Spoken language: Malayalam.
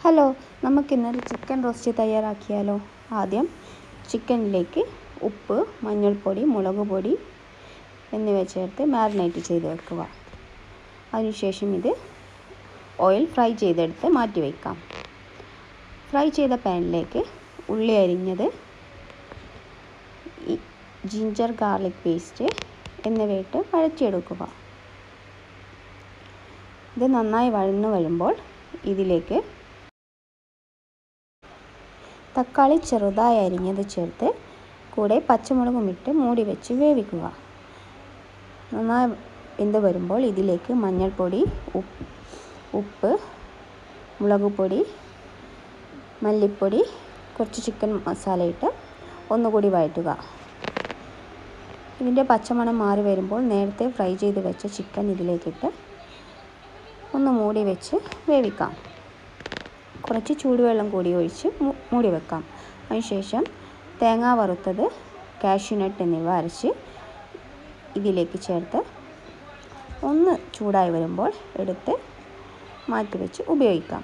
ഹലോ, നമുക്കിന്നൊരു ചിക്കൻ റോസ്റ്റ് തയ്യാറാക്കിയാലോ. ആദ്യം ചിക്കനിലേക്ക് ഉപ്പ്, മഞ്ഞൾപ്പൊടി, മുളക് പൊടി എന്നിവ ചേർത്ത് മാരിനേറ്റ് ചെയ്ത് വെക്കുക. അതിനുശേഷം ഇത് ഓയിൽ ഫ്രൈ ചെയ്തെടുത്ത് മാറ്റി വയ്ക്കാം. ഫ്രൈ ചെയ്ത പാനിലേക്ക് ഉള്ളി അരിഞ്ഞത്, ജിഞ്ചർ ഗാർലിക് പേസ്റ്റ് എന്നിവയിട്ട് വഴറ്റിയെടുക്കുക. ഇത് നന്നായി വഴന്നു വരുമ്പോൾ ഇതിലേക്ക് തക്കാളി ചെറുതായി അരിഞ്ഞത് ചേർത്ത് കൂടെ പച്ചമുളകും ഇട്ട് മൂടി വെച്ച് വേവിക്കുക. നന്നായി വെന്ത് വരുമ്പോൾ ഇതിലേക്ക് മഞ്ഞൾപ്പൊടി, ഉപ്പ്, മുളക് പൊടി, മല്ലിപ്പൊടി, കുറച്ച് ചിക്കൻ മസാല ഇട്ട് ഒന്നുകൂടി വഴറ്റുക. ഇതിൻ്റെ പച്ചമണം മാറി വരുമ്പോൾ നേരത്തെ ഫ്രൈ ചെയ്ത് വെച്ച ചിക്കൻ ഇതിലേക്കിട്ട് ഒന്ന് മൂടി വെച്ച് വേവിക്കാം. കുറച്ച് ചൂടുവെള്ളം കൂടി ഒഴിച്ച് മൂടി വെക്കാം. അതിനുശേഷം തേങ്ങ വറുത്തത്, കാഷ്യൂനട്ട് എന്നിവ അരച്ച് ഇതിലേക്ക് ചേർത്ത് ഒന്ന് ചൂടായി വരുമ്പോൾ എടുത്ത് മാറ്റി വെച്ച് ഉപയോഗിക്കാം.